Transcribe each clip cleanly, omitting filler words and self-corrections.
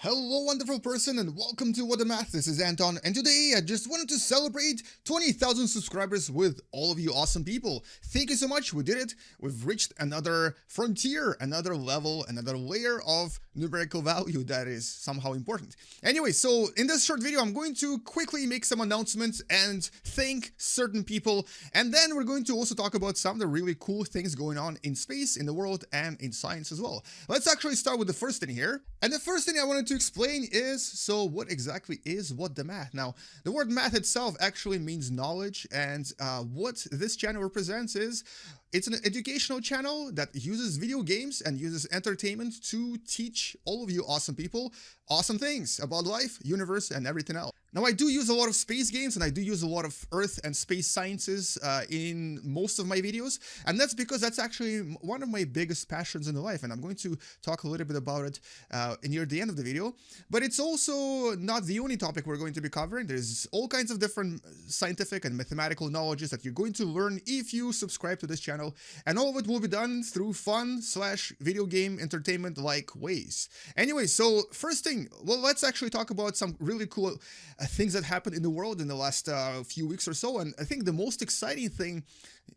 Hello wonderful person and welcome to What the Math. This is Anton and today I just wanted to celebrate 20,000 subscribers with all of you awesome people. Thank you so much, we did it. We've reached another frontier, another level, another layer of numerical value that is somehow important. Anyway, so in this short video I'm going to quickly make some announcements and thank certain people, and then we're going to also talk about some of the really cool things going on in space, in the world, and in science as well. Let's actually start with the first thing here. And the first thing I wanted to explain is, so what exactly is What the Math? Now, the word math itself actually means knowledge, and what this channel represents is, it's an educational channel that uses video games and uses entertainment to teach all of you awesome people awesome things about life, universe, and everything else. Now, I do use a lot of space games and I do use a lot of Earth and space sciences in most of my videos, and that's because that's actually one of my biggest passions in life, and I'm going to talk a little bit about it near the end of the video. But it's also not the only topic we're going to be covering. There's all kinds of different scientific and mathematical knowledges that you're going to learn if you subscribe to this channel, and all of it will be done through fun/video game entertainment-like ways. Anyway, so first thing, well, let's actually talk about some really cool things that happened in the world in the last few weeks or so. And I think the most exciting thing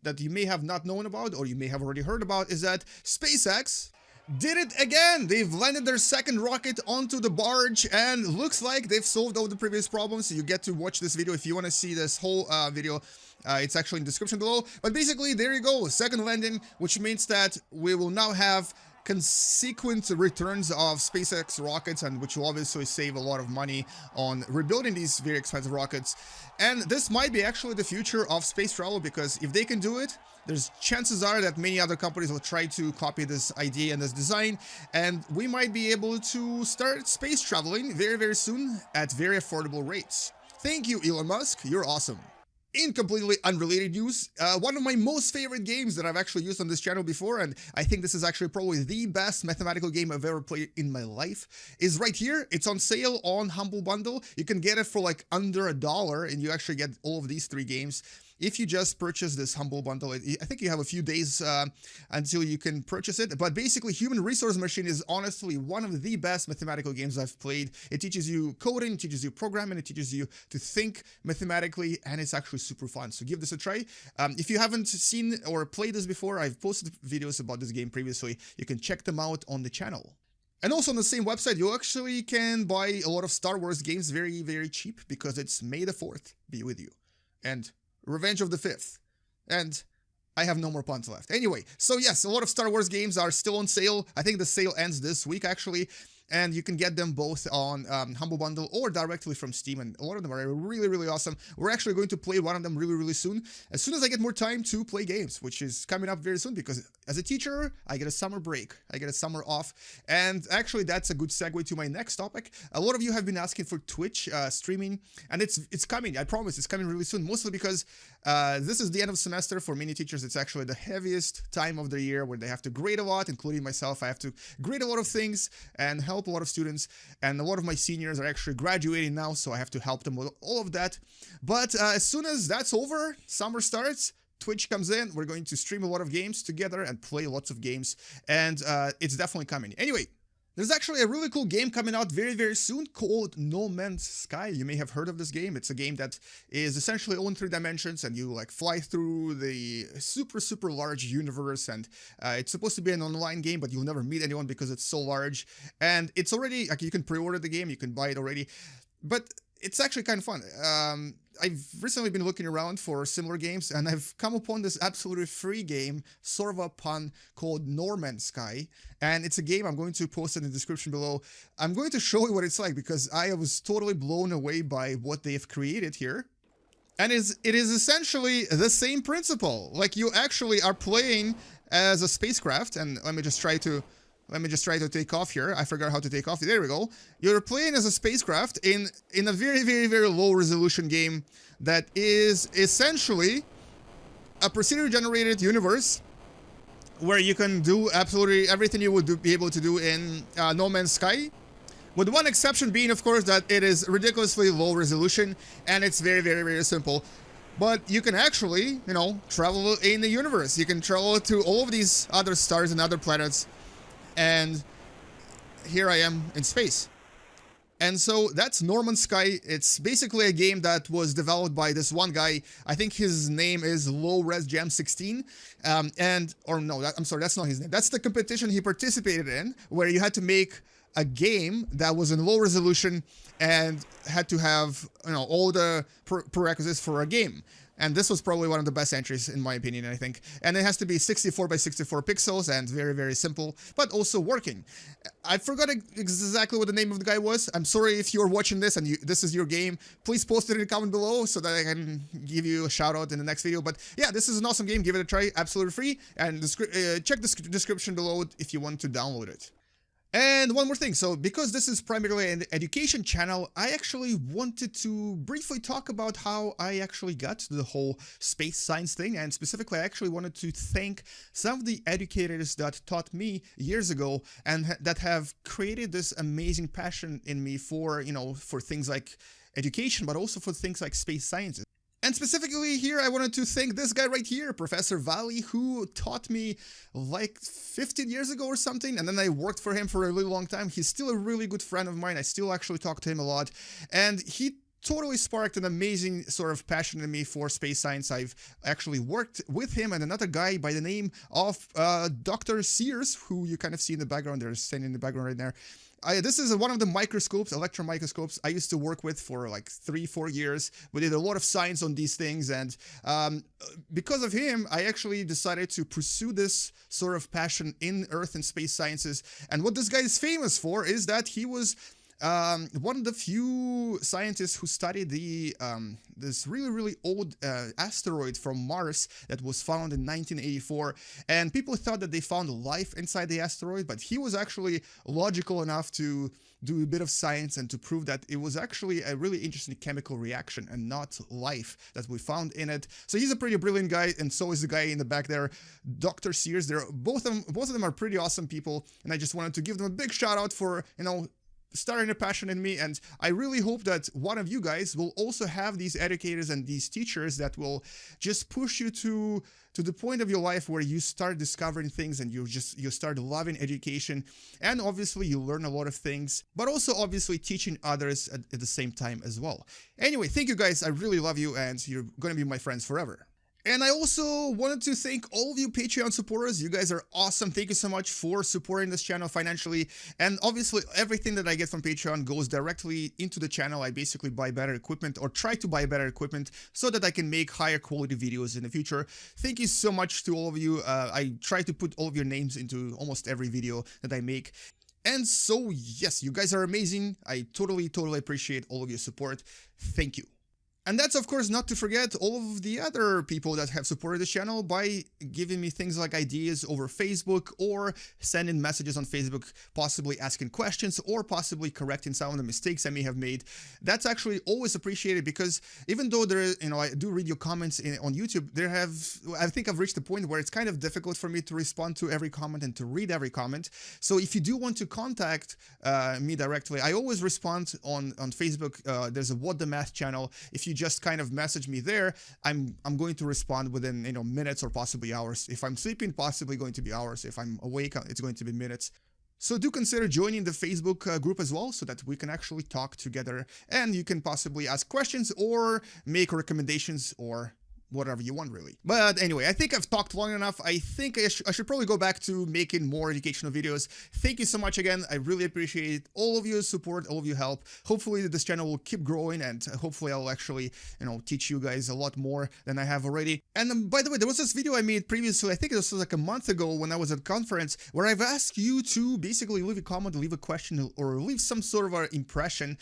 that you may have not known about, or you may have already heard about, is that SpaceX did it again. They've landed their second rocket onto the barge, and looks like they've solved all the previous problems. So you get to watch this video if you want to see this whole video. It's actually in the description below. But basically, there you go, second landing, which means that we will now have consequent returns of SpaceX rockets, and which will obviously save a lot of money on rebuilding these very expensive rockets. And this might be actually the future of space travel, because if they can do it, there's chances are that many other companies will try to copy this idea and this design, and we might be able to start space traveling very, very soon at very affordable rates. Thank you, Elon Musk, you're awesome. In completely unrelated news, one of my most favorite games that I've actually used on this channel before, and I think this is actually probably the best mathematical game I've ever played in my life, is right here. It's on sale on Humble Bundle. You can get it for like under $1, and you actually get all of these 3 games if you just purchase this Humble Bundle. I think you have a few days until you can purchase it. But basically, Human Resource Machine is honestly one of the best mathematical games I've played. It teaches you coding, it teaches you programming, it teaches you to think mathematically, and it's actually super fun. So give this a try. If you haven't seen or played this before, I've posted videos about this game previously. You can check them out on the channel. And also on the same website, you actually can buy a lot of Star Wars games very, very cheap, because it's May the 4th be with you. And Revenge of the 5th, and I have no more puns left. Anyway, so yes, a lot of Star Wars games are still on sale. I think the sale ends this week, actually, and you can get them both on Humble Bundle or directly from Steam, and a lot of them are really, really awesome. We're actually going to play one of them really, really soon, as soon as I get more time to play games, which is coming up very soon, because as a teacher, I get a summer break, I get a summer off, and actually that's a good segue to my next topic. A lot of you have been asking for Twitch streaming, and it's coming, I promise, it's coming really soon, mostly because this is the end of semester. For many teachers, it's actually the heaviest time of the year where they have to grade a lot, including myself. I have to grade a lot of things and help a lot of students, and a lot of my seniors are actually graduating now, so I have to help them with all of that. But as soon as that's over, summer starts, Twitch comes in, we're going to stream a lot of games together and play lots of games, and it's definitely coming. Anyway, there's actually a really cool game coming out very, very soon called No Man's Sky. You may have heard of this game. It's a game that is essentially all in 3 dimensions, and you like fly through the super, super large universe, and it's supposed to be an online game, but you'll never meet anyone because it's so large. And it's already, like, you can pre-order the game, you can buy it already, but it's actually kind of fun. I've recently been looking around for similar games, and I've come upon this absolutely free game, sort of a pun, called No Man's Sky, and it's a game. I'm going to post it in the description below. I'm going to show you what it's like, because I was totally blown away by what they've created here. And it is essentially the same principle. Like, you actually are playing as a spacecraft, and let me just try to take off here. I forgot how to take off. There we go. You're playing as a spacecraft in a very, very, very low resolution game that is essentially a procedure generated universe where you can do absolutely everything you would be able to do in No Man's Sky. With one exception being, of course, that it is ridiculously low resolution, and it's very, very, very simple. But you can actually, you know, travel in the universe. You can travel to all of these other stars and other planets. And here I am in space. And so that's No Man's Sky. It's basically a game that was developed by this one guy. I think his name is Low Res Jam 16. I'm sorry, that's not his name. That's the competition he participated in, where you had to make a game that was in low resolution and had to have, all the prerequisites for a game. And this was probably one of the best entries, in my opinion, I think. And it has to be 64 by 64 pixels and very, very simple, but also working. I forgot exactly what the name of the guy was. I'm sorry if you're watching this and this is your game. Please post it in the comment below so that I can give you a shout out in the next video. But yeah, this is an awesome game. Give it a try, absolutely free. And check the description below if you want to download it. And one more thing, so because this is primarily an education channel, I actually wanted to briefly talk about how I actually got to the whole space science thing, and specifically I actually wanted to thank some of the educators that taught me years ago and that have created this amazing passion in me for, for things like education, but also for things like space sciences. And specifically here, I wanted to thank this guy right here, Professor Valley, who taught me like 15 years ago or something, and then I worked for him for a really long time. He's still a really good friend of mine. I still actually talk to him a lot, and he totally sparked an amazing sort of passion in me for space science. I've actually worked with him and another guy by the name of Dr. Sears, who you kind of see in the background. They're standing in the background right there. This is one of the microscopes, electron microscopes I used to work with for like 3-4 years. We did a lot of science on these things, and because of him, I actually decided to pursue this sort of passion in Earth and space sciences. And what this guy is famous for is that he was one of the few scientists who studied this really old asteroid from Mars that was found in 1984, and people thought that they found life inside the asteroid, but he was actually logical enough to do a bit of science and to prove that it was actually a really interesting chemical reaction and not life that we found in it. So he's a pretty brilliant guy, and so is the guy in the back there, Dr. Sears. They're both of them are pretty awesome people, and I just wanted to give them a big shout out for, starting a passion in me. And I really hope that one of you guys will also have these educators and these teachers that will just push you to the point of your life where you start discovering things and you start loving education, and obviously you learn a lot of things, but also obviously teaching others at the same time as well. Anyway, thank you guys. I really love you, and you're gonna be my friends forever. And I also wanted to thank all of you Patreon supporters. You guys are awesome. Thank you so much for supporting this channel financially. And obviously, everything that I get from Patreon goes directly into the channel. I basically buy better equipment, or try to buy better equipment, so that I can make higher quality videos in the future. Thank you so much to all of you. I try to put all of your names into almost every video that I make. And so, yes, you guys are amazing. I totally appreciate all of your support. Thank you. And that's, of course, not to forget all of the other people that have supported this channel by giving me things like ideas over Facebook, or sending messages on Facebook, possibly asking questions, or possibly correcting some of the mistakes I may have made. That's actually always appreciated, because even though I do read your comments on YouTube, I think I've reached the point where it's kind of difficult for me to respond to every comment and to read every comment. So if you do want to contact me directly, I always respond on Facebook. There's a What the Math channel. If you just kind of message me there, I'm going to respond within minutes or possibly hours. If I'm sleeping, possibly going to be hours. If I'm awake, it's going to be minutes. So do consider joining the Facebook group as well, so that we can actually talk together, and you can possibly ask questions or make recommendations or whatever you want, really. But anyway, I think I've talked long enough. I think I should probably go back to making more educational videos. Thank you so much again. I really appreciate all of your support, all of your help. Hopefully this channel will keep growing, and hopefully I'll actually, teach you guys a lot more than I have already. And by the way, there was this video I made previously, I think it was like a month ago when I was at a conference, where I've asked you to basically leave a comment, leave a question, or leave some sort of an impression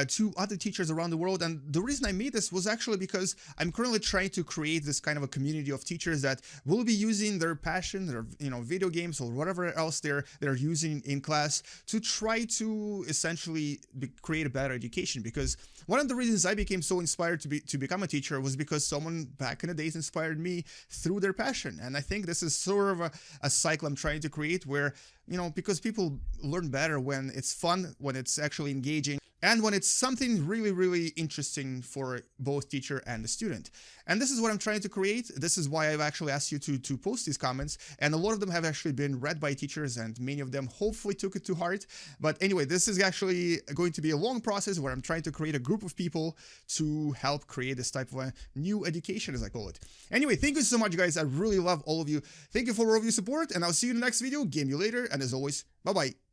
to other teachers around the world. And the reason I made this was actually because I'm currently trying to create this kind of a community of teachers that will be using their passion, their video games or whatever else they're using in class, to try to essentially create a better education. Because one of the reasons I became so inspired to become a teacher was because someone back in the days inspired me through their passion. And I think this is sort of a cycle I'm trying to create, where you know, because people learn better when it's fun, when it's actually engaging, and when it's something really, really interesting for both teacher and the student. And this is what I'm trying to create. This is why I've actually asked you to post these comments, and a lot of them have actually been read by teachers, and many of them hopefully took it to heart. But anyway, this is actually going to be a long process where I'm trying to create a group of people to help create this type of a new education, as I call it. Anyway, thank you so much, guys. I really love all of you. Thank you for all of your support, and I'll see you in the next video. Game you later, and as always, bye-bye.